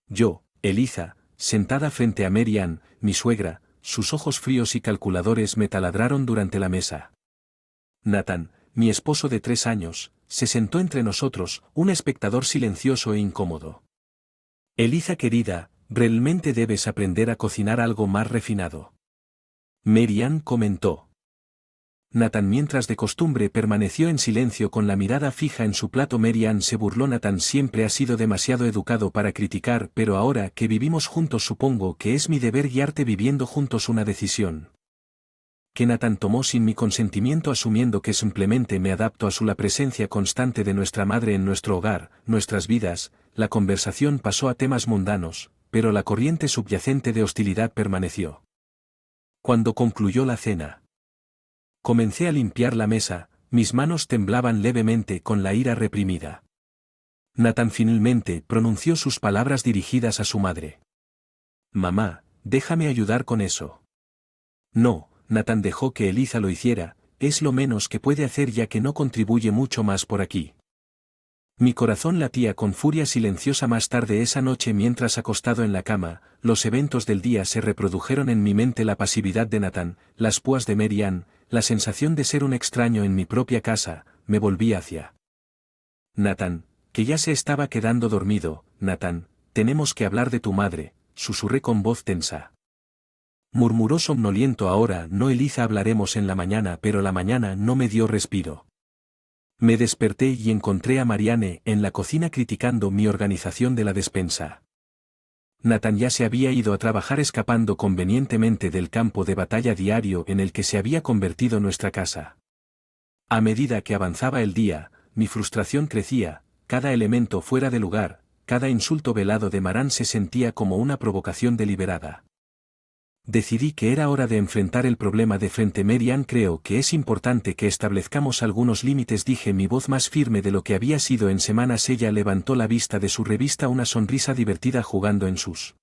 Yo, Eliza, sentada frente a Mary Ann, mi suegra, sus ojos fríos y calculadores me taladraron durante la mesa. Nathan, mi esposo de 3 años, se sentó entre nosotros, un espectador silencioso e incómodo. Eliza querida, realmente debes aprender a cocinar algo más refinado. Mary Ann comentó. Nathan, mientras de costumbre permaneció en silencio con la mirada fija en su plato. Mary Ann se burló. Nathan siempre ha sido demasiado educado para criticar, pero ahora que vivimos juntos supongo que es mi deber guiarte viviendo juntos una decisión que Nathan tomó sin mi consentimiento, asumiendo que simplemente me adapto a la presencia constante de nuestra madre en nuestro hogar, nuestras vidas. La conversación pasó a temas mundanos, pero la corriente subyacente de hostilidad permaneció. Cuando concluyó la cena, comencé a limpiar la mesa, mis manos temblaban levemente con la ira reprimida. Nathan finalmente pronunció sus palabras dirigidas a su madre. Mamá, déjame ayudar con eso. No, Nathan dejó que Eliza lo hiciera, es lo menos que puede hacer ya que no contribuye mucho más por aquí. Mi corazón latía con furia silenciosa. Más tarde esa noche, mientras acostado en la cama, los eventos del día se reprodujeron en mi mente: la pasividad de Nathan, las púas de Mary Ann, la sensación de ser un extraño en mi propia casa. Me volví hacia Nathan, que ya se estaba quedando dormido. Nathan, tenemos que hablar de tu madre, susurré con voz tensa. Murmuró somnoliento. Ahora no, Eliza, hablaremos en la mañana. Pero la mañana no me dio respiro. Me desperté y encontré a Marianne en la cocina criticando mi organización de la despensa. Nathan ya se había ido a trabajar, escapando convenientemente del campo de batalla diario en el que se había convertido nuestra casa. A medida que avanzaba el día, mi frustración crecía, cada elemento fuera de lugar, cada insulto velado de Maran se sentía como una provocación deliberada. Decidí que era hora de enfrentar el problema de frente. Mary Ann, creo que es importante que establezcamos algunos límites, dije, mi voz más firme de lo que había sido en semanas. Ella levantó la vista de su revista, una sonrisa divertida jugando en sus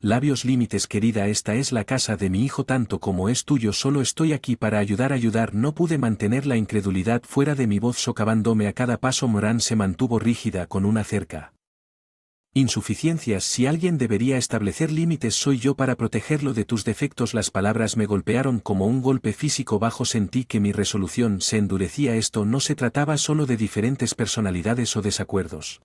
labios. Límites, querida, esta es la casa de mi hijo tanto como es tuyo, solo estoy aquí para ayudar. No pude mantener la incredulidad fuera de mi voz, socavándome a cada paso. Moran se mantuvo rígida con una cerca. Insuficiencias, si alguien debería establecer límites soy yo para protegerlo de tus defectos. Las palabras me golpearon como un golpe físico bajo. Sentí que mi resolución se endurecía. Esto no se trataba solo de diferentes personalidades o desacuerdos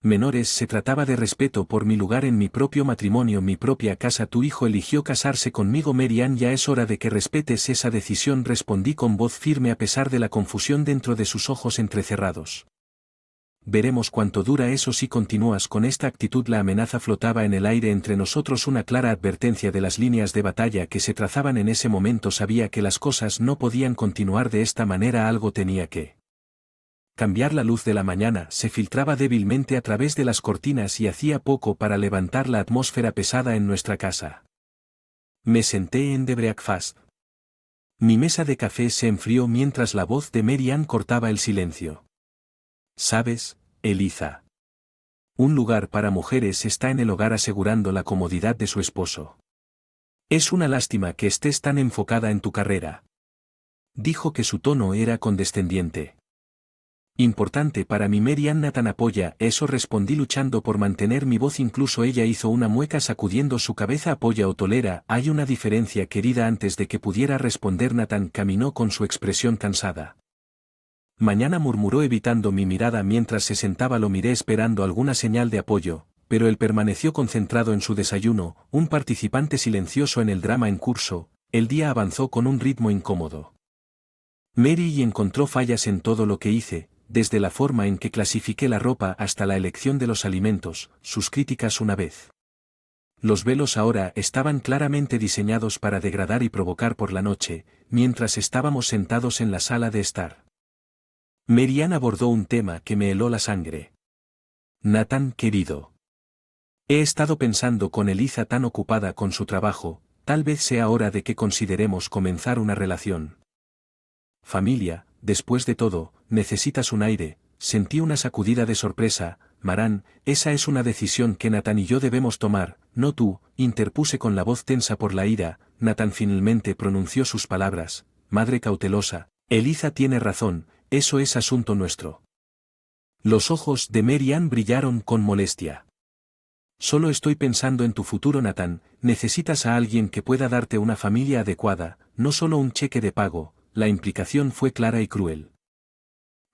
menores, se trataba de respeto por mi lugar en mi propio matrimonio, mi propia casa. Tu hijo eligió casarse conmigo, Mary Ann, ya es hora de que respetes esa decisión, respondí con voz firme a pesar de la confusión dentro de sus ojos entrecerrados. Veremos cuánto dura eso si continúas con esta actitud. La amenaza flotaba en el aire entre nosotros, una clara advertencia de las líneas de batalla que se trazaban en ese momento. Sabía que las cosas no podían continuar de esta manera, algo tenía que cambiar. La luz de la mañana se filtraba débilmente a través de las cortinas y hacía poco para levantar la atmósfera pesada en nuestra casa. Me senté en The Breakfast. Mi mesa de café se enfrió mientras la voz de Mary Ann cortaba el silencio. ¿Sabes, Eliza? Un lugar para mujeres está en el hogar, asegurando la comodidad de su esposo. Es una lástima que estés tan enfocada en tu carrera. Dijo que su tono era condescendiente. Importante para mí, Mary Ann. Nathan apoya eso, respondí luchando por mantener mi voz. Incluso ella hizo una mueca sacudiendo su cabeza. Apoya o tolera. Hay una diferencia, querida. Antes de que pudiera responder, Nathan caminó con su expresión cansada. Mañana, murmuró evitando mi mirada mientras se sentaba. Lo miré esperando alguna señal de apoyo, pero él permaneció concentrado en su desayuno, un participante silencioso en el drama en curso. El día avanzó con un ritmo incómodo. Mary encontró fallas en todo lo que hice, desde la forma en que clasifiqué la ropa hasta la elección de los alimentos. Sus críticas una vez. Los velos ahora estaban claramente diseñados para degradar y provocar. Por la noche, mientras estábamos sentados en la sala de estar, Mary Ann abordó un tema que me heló la sangre. Nathan, querido. He estado pensando con Eliza tan ocupada con su trabajo, tal vez sea hora de que consideremos comenzar una relación. Familia, después de todo, necesitas un aire. Sentí una sacudida de sorpresa. Maran, esa es una decisión que Nathan y yo debemos tomar, no tú, interpuse con la voz tensa por la ira. Nathan finalmente pronunció sus palabras, madre cautelosa. Eliza tiene razón, eso es asunto nuestro. Los ojos de Mary Ann brillaron con molestia. Solo estoy pensando en tu futuro, Nathan. Necesitas a alguien que pueda darte una familia adecuada, no solo un cheque de pago. La implicación fue clara y cruel.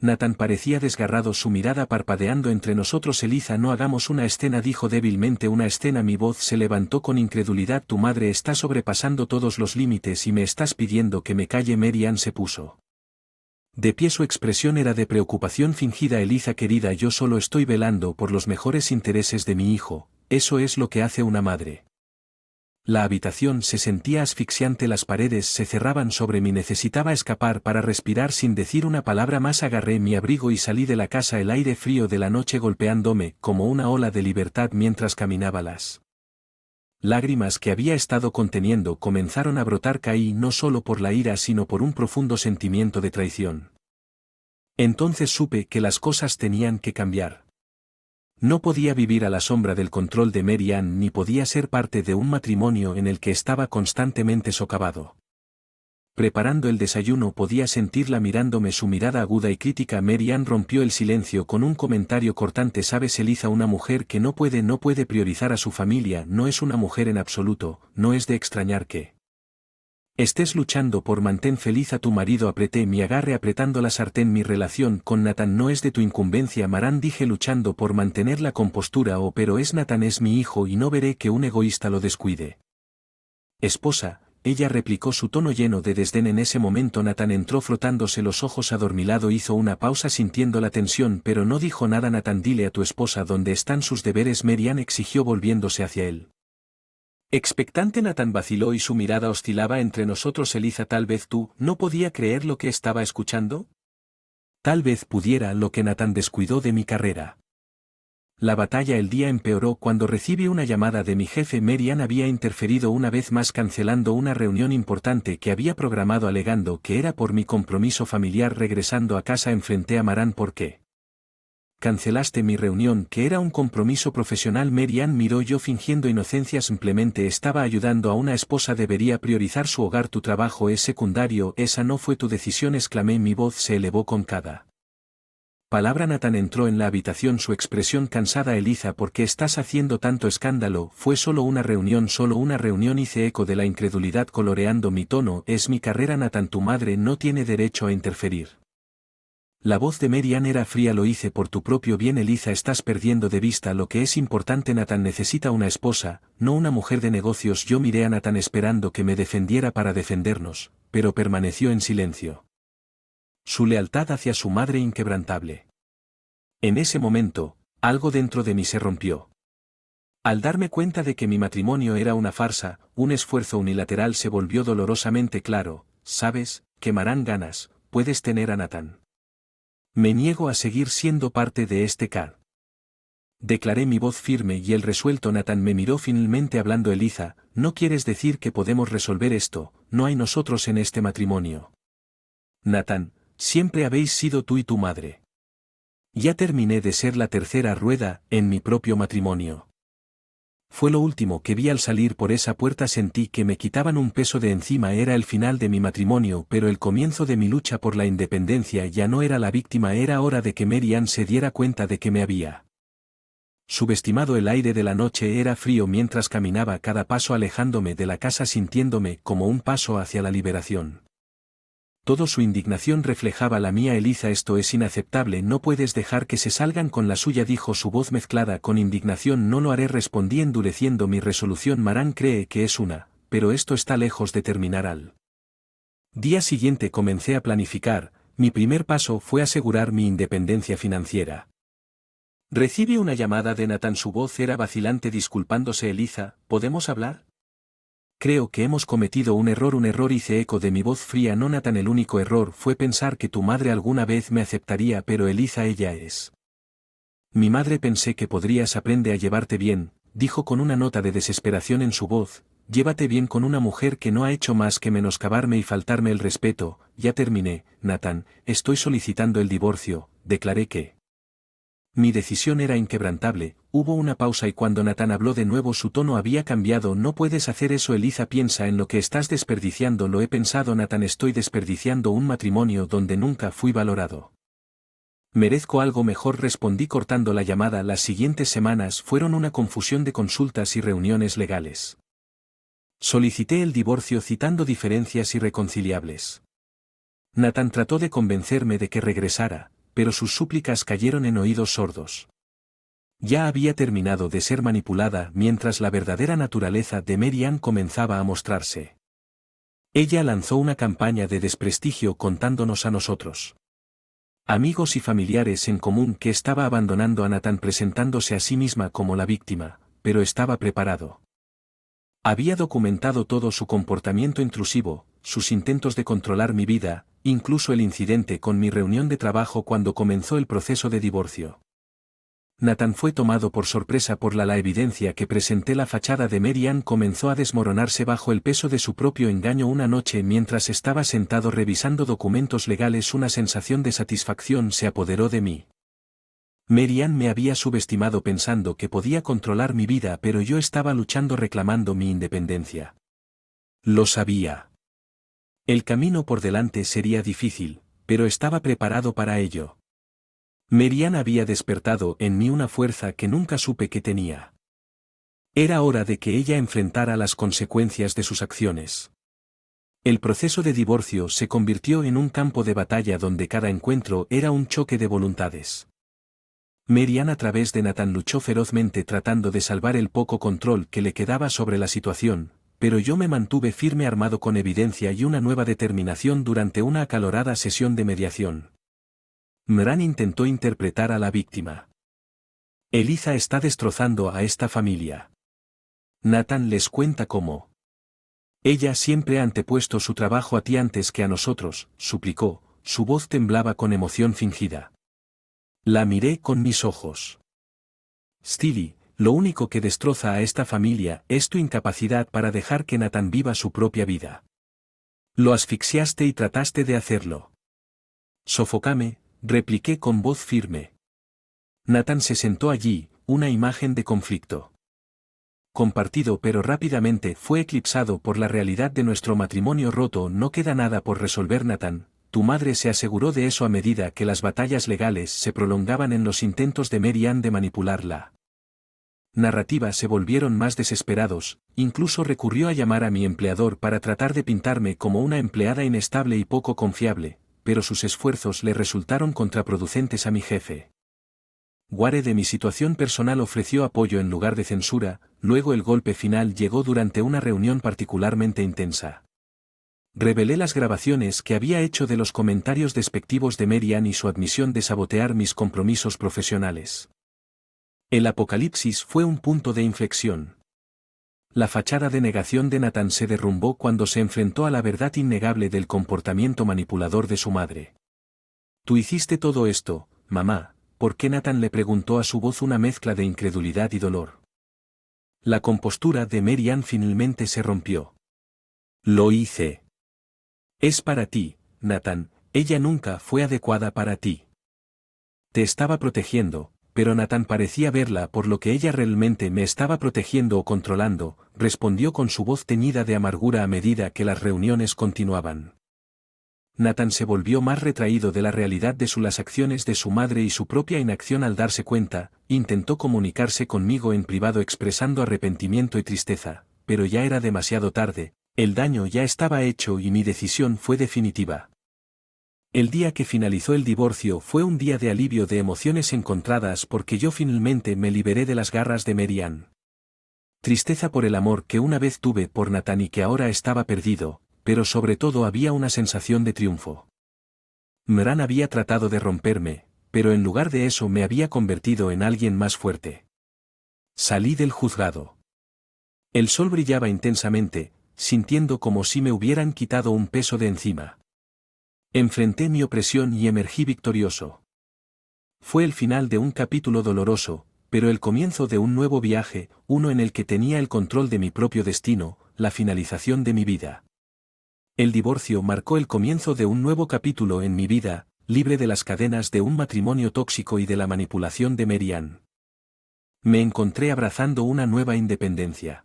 Nathan parecía desgarrado, su mirada parpadeando. Entre nosotros, Eliza, no hagamos una escena, dijo débilmente. Una escena. Mi voz se levantó con incredulidad. Tu madre está sobrepasando todos los límites y me estás pidiendo que me calle. Mary Ann se puso de pie, su expresión era de preocupación fingida. Eliza querida, yo solo estoy velando por los mejores intereses de mi hijo, eso es lo que hace una madre. La habitación se sentía asfixiante, las paredes se cerraban sobre mí, necesitaba escapar para respirar sin decir una palabra más. Agarré mi abrigo y salí de la casa, el aire frío de la noche golpeándome como una ola de libertad mientras caminaba. Las lágrimas que había estado conteniendo comenzaron a brotar. Caí no solo por la ira sino por un profundo sentimiento de traición. Entonces supe que las cosas tenían que cambiar. No podía vivir a la sombra del control de Mary Ann, ni podía ser parte de un matrimonio en el que estaba constantemente socavado. Preparando el desayuno podía sentirla mirándome, su mirada aguda y crítica. Mary Ann rompió el silencio con un comentario cortante. Sabes, Eliza, una mujer que no puede priorizar a su familia no es una mujer en absoluto. No es de extrañar que estés luchando por mantén feliz a tu marido. Apreté mi agarre apretando la sartén. Mi relación con Nathan no es de tu incumbencia, Maran, dije luchando por mantener la compostura. Oh, pero es Nathan, es mi hijo y no veré que un egoísta lo descuide. Esposa, ella replicó, su tono lleno de desdén. En ese momento Nathan entró frotándose los ojos adormilado. Hizo una pausa sintiendo la tensión, pero no dijo nada. Nathan, dile a tu esposa dónde están sus deberes, Mary Ann exigió volviéndose hacia él. Expectante, Nathan vaciló y su mirada oscilaba. Entre nosotros, Eliza, tal vez tú no podía creer lo que estaba escuchando. Tal vez pudiera. Lo que Nathan descuidó de mi carrera. La batalla. El día empeoró cuando recibí una llamada de mi jefe. Mary Ann había interferido una vez más, cancelando una reunión importante que había programado, alegando que era por mi compromiso familiar. Regresando a casa enfrenté a Maran. ¿Por qué cancelaste mi reunión? Que era un compromiso profesional. Mary Ann miró, yo fingiendo inocencia. Simplemente estaba ayudando a una esposa, debería priorizar su hogar. Tu trabajo es secundario. Esa no fue tu decisión, exclamé. Mi voz se elevó con cada palabra. Nathan entró en la habitación, su expresión cansada. Eliza, ¿por qué estás haciendo tanto escándalo? Fue solo una reunión, hice eco de la incredulidad coloreando mi tono. Es mi carrera, Nathan, tu madre no tiene derecho a interferir. La voz de Mary Ann era fría. Lo hice por tu propio bien, Eliza, estás perdiendo de vista lo que es importante. Nathan necesita una esposa, no una mujer de negocios. Yo miré a Nathan esperando que me defendiera para defendernos, pero permaneció en silencio. Su lealtad hacia su madre inquebrantable. En ese momento, algo dentro de mí se rompió. Al darme cuenta de que mi matrimonio era una farsa, un esfuerzo unilateral, se volvió dolorosamente claro. Sabes, quemarán ganas, puedes tener a Nathan. Me niego a seguir siendo parte de este CAR. Declaré, mi voz firme y el resuelto. Nathan me miró finalmente hablando. Eliza, ¿no quieres decir que podemos resolver esto? No hay nosotros en este matrimonio. Nathan, siempre habéis sido tú y tu madre. Ya terminé de ser la tercera rueda en mi propio matrimonio. Fue lo último que vi al salir por esa puerta. Sentí que me quitaban un peso de encima. Era el final de mi matrimonio, pero el comienzo de mi lucha por la independencia. Ya no era la víctima, era hora de que Mary Ann se diera cuenta de que me había subestimado. El aire de la noche era frío mientras caminaba, cada paso alejándome de la casa, sintiéndome como un paso hacia la liberación. Todo su indignación reflejaba la mía. Eliza, esto es inaceptable, no puedes dejar que se salgan con la suya, dijo su voz mezclada con indignación. No lo haré, respondí endureciendo mi resolución. Maran cree que es una, pero esto está lejos de terminar. Al día siguiente comencé a planificar. Mi primer paso fue asegurar mi independencia financiera. Recibí una llamada de Nathan, su voz era vacilante, disculpándose. Eliza, ¿podemos hablar? Creo que hemos cometido un error, hice eco de mi voz fría. No, Nathan, el único error fue pensar que tu madre alguna vez me aceptaría, pero Eliza, ella es mi madre. Pensé que podrías. Aprende a llevarte bien, dijo con una nota de desesperación en su voz. Llévate bien con una mujer que no ha hecho más que menoscabarme y faltarme el respeto. Ya terminé, Nathan, estoy solicitando el divorcio, declaré que mi decisión era inquebrantable. Hubo una pausa y cuando Nathan habló de nuevo su tono había cambiado. No puedes hacer eso, Eliza, piensa en lo que estás desperdiciando. Lo he pensado, Nathan, estoy desperdiciando un matrimonio donde nunca fui valorado. Merezco algo mejor, respondí cortando la llamada. Las siguientes semanas fueron una confusión de consultas y reuniones legales. Solicité el divorcio citando diferencias irreconciliables. Nathan trató de convencerme de que regresara, pero sus súplicas cayeron en oídos sordos. Ya había terminado de ser manipulada mientras la verdadera naturaleza de Mary Ann comenzaba a mostrarse. Ella lanzó una campaña de desprestigio contándonos a nosotros, amigos y familiares en común, que estaba abandonando a Nathan, presentándose a sí misma como la víctima, pero estaba preparado. Había documentado todo su comportamiento intrusivo, sus intentos de controlar mi vida, incluso el incidente con mi reunión de trabajo cuando comenzó el proceso de divorcio. Nathan fue tomado por sorpresa por la evidencia que presenté. La fachada de Mary Ann comenzó a desmoronarse bajo el peso de su propio engaño. Una noche, mientras estaba sentado revisando documentos legales, una sensación de satisfacción se apoderó de mí. Mary Ann me había subestimado pensando que podía controlar mi vida, pero yo estaba luchando, reclamando mi independencia. Lo sabía. El camino por delante sería difícil, pero estaba preparado para ello. Mary Ann había despertado en mí una fuerza que nunca supe que tenía. Era hora de que ella enfrentara las consecuencias de sus acciones. El proceso de divorcio se convirtió en un campo de batalla donde cada encuentro era un choque de voluntades. Mary Ann, a través de Nathan, luchó ferozmente tratando de salvar el poco control que le quedaba sobre la situación, pero yo me mantuve firme, armado con evidencia y una nueva determinación durante una acalorada sesión de mediación. Mran intentó interpretar a la víctima. Eliza está destrozando a esta familia. Nathan les cuenta cómo. Ella siempre ha antepuesto su trabajo a ti antes que a nosotros, suplicó, su voz temblaba con emoción fingida. La miré con mis ojos. Steely, lo único que destroza a esta familia es tu incapacidad para dejar que Nathan viva su propia vida. Lo asfixiaste y trataste de hacerlo. Sofócame, repliqué con voz firme. Nathan se sentó allí, una imagen de conflicto compartido, pero rápidamente fue eclipsado por la realidad de nuestro matrimonio roto. No queda nada por resolver, Nathan. Tu madre se aseguró de eso a medida que las batallas legales se prolongaban en los intentos de Mary Ann de manipularla. Narrativa se volvieron más desesperados, incluso recurrió a llamar a mi empleador para tratar de pintarme como una empleada inestable y poco confiable, pero sus esfuerzos le resultaron contraproducentes a mi jefe. Ware, de mi situación personal, ofreció apoyo en lugar de censura. Luego el golpe final llegó durante una reunión particularmente intensa. Revelé las grabaciones que había hecho de los comentarios despectivos de Mary Ann y su admisión de sabotear mis compromisos profesionales. El apocalipsis fue un punto de inflexión. La fachada de negación de Nathan se derrumbó cuando se enfrentó a la verdad innegable del comportamiento manipulador de su madre. Tú hiciste todo esto, mamá. ¿Por qué? Nathan le preguntó, a su voz una mezcla de incredulidad y dolor. La compostura de Mary Ann finalmente se rompió. Lo hice. Es para ti, Nathan, ella nunca fue adecuada para ti. Te estaba protegiendo, pero Nathan parecía verla por lo que ella realmente me estaba protegiendo o controlando, respondió con su voz teñida de amargura a medida que las reuniones continuaban. Nathan se volvió más retraído de la realidad de las acciones de su madre y su propia inacción al darse cuenta. Intentó comunicarse conmigo en privado expresando arrepentimiento y tristeza, pero ya era demasiado tarde, el daño ya estaba hecho y mi decisión fue definitiva. El día que finalizó el divorcio fue un día de alivio, de emociones encontradas, porque yo finalmente me liberé de las garras de Mary Ann. Tristeza por el amor que una vez tuve por Nathan y que ahora estaba perdido, pero sobre todo había una sensación de triunfo. Mran había tratado de romperme, pero en lugar de eso me había convertido en alguien más fuerte. Salí del juzgado. El sol brillaba intensamente, sintiendo como si me hubieran quitado un peso de encima. Enfrenté mi opresión y emergí victorioso. Fue el final de un capítulo doloroso, pero el comienzo de un nuevo viaje, uno en el que tenía el control de mi propio destino, la finalización de mi vida. El divorcio marcó el comienzo de un nuevo capítulo en mi vida, libre de las cadenas de un matrimonio tóxico y de la manipulación de Mary Ann. Me encontré abrazando una nueva independencia.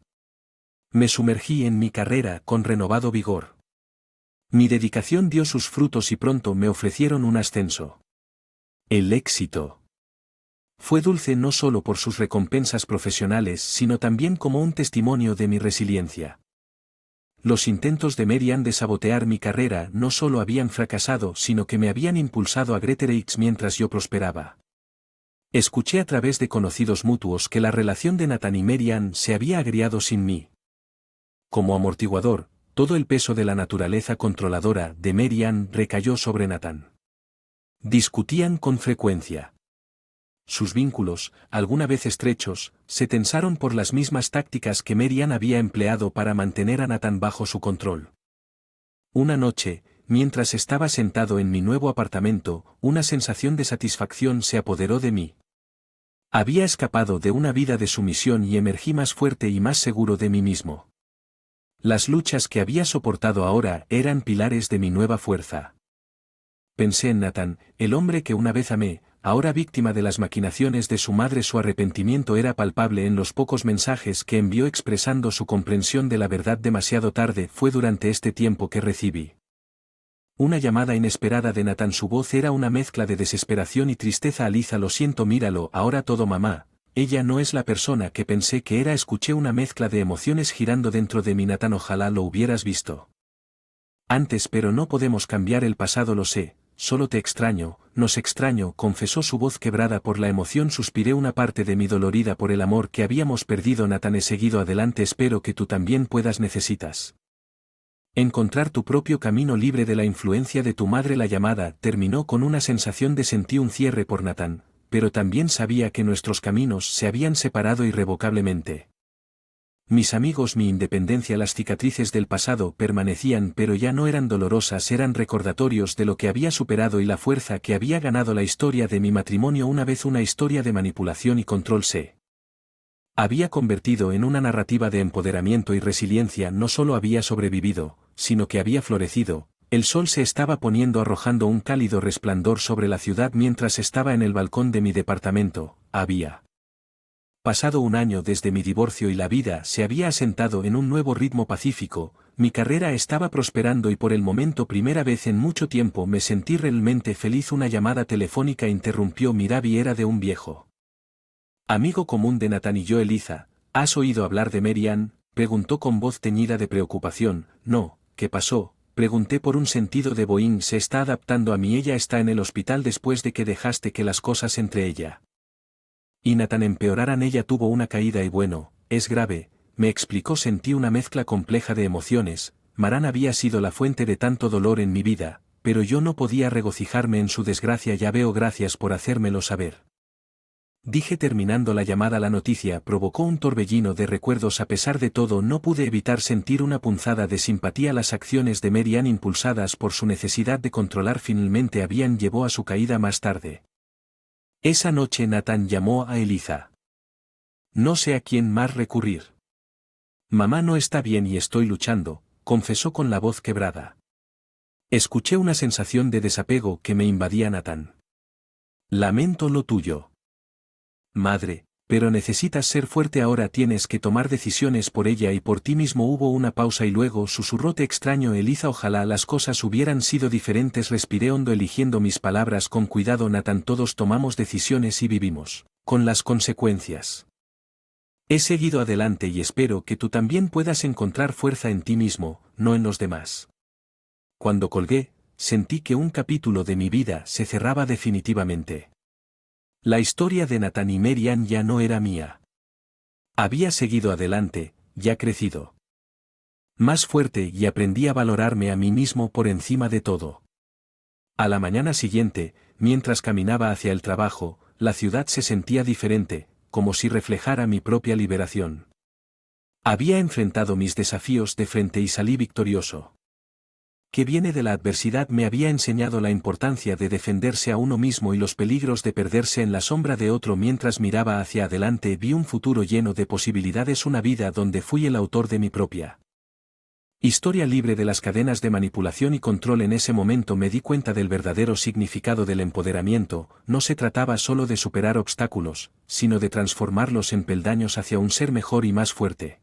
Me sumergí en mi carrera con renovado vigor. Mi dedicación dio sus frutos y pronto me ofrecieron un ascenso. El éxito. Fue dulce no solo por sus recompensas profesionales sino también como un testimonio de mi resiliencia. Los intentos de Merian de sabotear mi carrera no solo habían fracasado sino que me habían impulsado a Greatorex mientras yo prosperaba. Escuché a través de conocidos mutuos que la relación de Nathan y Merian se había agriado sin mí. Como amortiguador, todo el peso de la naturaleza controladora de Merian recayó sobre Nathan. Discutían con frecuencia. Sus vínculos, alguna vez estrechos, se tensaron por las mismas tácticas que Merian había empleado para mantener a Nathan bajo su control. Una noche, mientras estaba sentado en mi nuevo apartamento, una sensación de satisfacción se apoderó de mí. Había escapado de una vida de sumisión y emergí más fuerte y más seguro de mí mismo. Las luchas que había soportado ahora eran pilares de mi nueva fuerza. Pensé en Nathan, el hombre que una vez amé, ahora víctima de las maquinaciones de su madre. Su arrepentimiento era palpable en los pocos mensajes que envió expresando su comprensión de la verdad demasiado tarde. Fue durante este tiempo que recibí una llamada inesperada de Nathan. Su voz era una mezcla de desesperación y tristeza. Aliza, lo siento, míralo ahora todo, mamá. Ella no es la persona que pensé que era. Escuché una mezcla de emociones girando dentro de mí. Nathan, ojalá lo hubieras visto antes, pero no podemos cambiar el pasado, lo sé. Solo te extraño, nos extraño, confesó su voz quebrada por la emoción. Suspiré, una parte de mí dolorida por el amor que habíamos perdido. Nathan, he seguido adelante, espero que tú también puedas. Necesitas encontrar tu propio camino libre de la influencia de tu madre. La llamada terminó con una sensación de sentí un cierre por Nathan, pero también sabía que nuestros caminos se habían separado irrevocablemente. Mis amigos, mi independencia, las cicatrices del pasado permanecían, pero ya no eran dolorosas, eran recordatorios de lo que había superado y la fuerza que había ganado. La historia de mi matrimonio, una vez una historia de manipulación y control, se había convertido en una narrativa de empoderamiento y resiliencia. No solo había sobrevivido, sino que había florecido. El sol se estaba poniendo, arrojando un cálido resplandor sobre la ciudad mientras estaba en el balcón de mi departamento. Había pasado un año desde mi divorcio y la vida se había asentado en un nuevo ritmo pacífico. Mi carrera estaba prosperando y por el momento, primera vez en mucho tiempo, me sentí realmente feliz. Una llamada telefónica interrumpió mi vida y era de un viejo amigo común de Nathan y yo. Eliza, ¿has oído hablar de Merian?, preguntó con voz teñida de preocupación. No, ¿qué pasó?, pregunté por un sentido de Boeing. Se está adaptando a mí. Ella está en el hospital después de que dejaste que las cosas entre ella y Nathan empeoraran. Ella tuvo una caída y bueno, es grave, me explicó. Sentí una mezcla compleja de emociones. Maran había sido la fuente de tanto dolor en mi vida, pero yo no podía regocijarme en su desgracia. Ya veo, gracias por hacérmelo saber, dije terminando la llamada. La noticia provocó un torbellino de recuerdos. A pesar de todo, no pude evitar sentir una punzada de simpatía. Las acciones de Merian, impulsadas por su necesidad de controlar, finalmente habían llevado a su caída más tarde. Esa noche Nathan llamó a Eliza. No sé a quién más recurrir. Mamá no está bien y estoy luchando, confesó con la voz quebrada. Escuché una sensación de desapego que me invadía. Nathan. Lamento lo tuyo, madre, pero necesitas ser fuerte ahora. Tienes que tomar decisiones por ella y por ti mismo. Hubo una pausa y luego susurró: te extraño, Eliza, ojalá las cosas hubieran sido diferentes. Respiré hondo, eligiendo mis palabras con cuidado. Nathan, todos tomamos decisiones y vivimos con las consecuencias. He seguido adelante y espero que tú también puedas encontrar fuerza en ti mismo, no en los demás. Cuando colgué, sentí que un capítulo de mi vida se cerraba definitivamente. La historia de Nathan y Merian ya no era mía. Había seguido adelante, ya crecido más fuerte, y aprendí a valorarme a mí mismo por encima de todo. A la mañana siguiente, mientras caminaba hacia el trabajo, la ciudad se sentía diferente, como si reflejara mi propia liberación. Había enfrentado mis desafíos de frente y salí victorioso. Que viene de la adversidad me había enseñado la importancia de defenderse a uno mismo y los peligros de perderse en la sombra de otro. Mientras miraba hacia adelante, vi un futuro lleno de posibilidades, una vida donde fui el autor de mi propia historia, libre de las cadenas de manipulación y control. En ese momento me di cuenta del verdadero significado del empoderamiento. No se trataba solo de superar obstáculos, sino de transformarlos en peldaños hacia un ser mejor y más fuerte.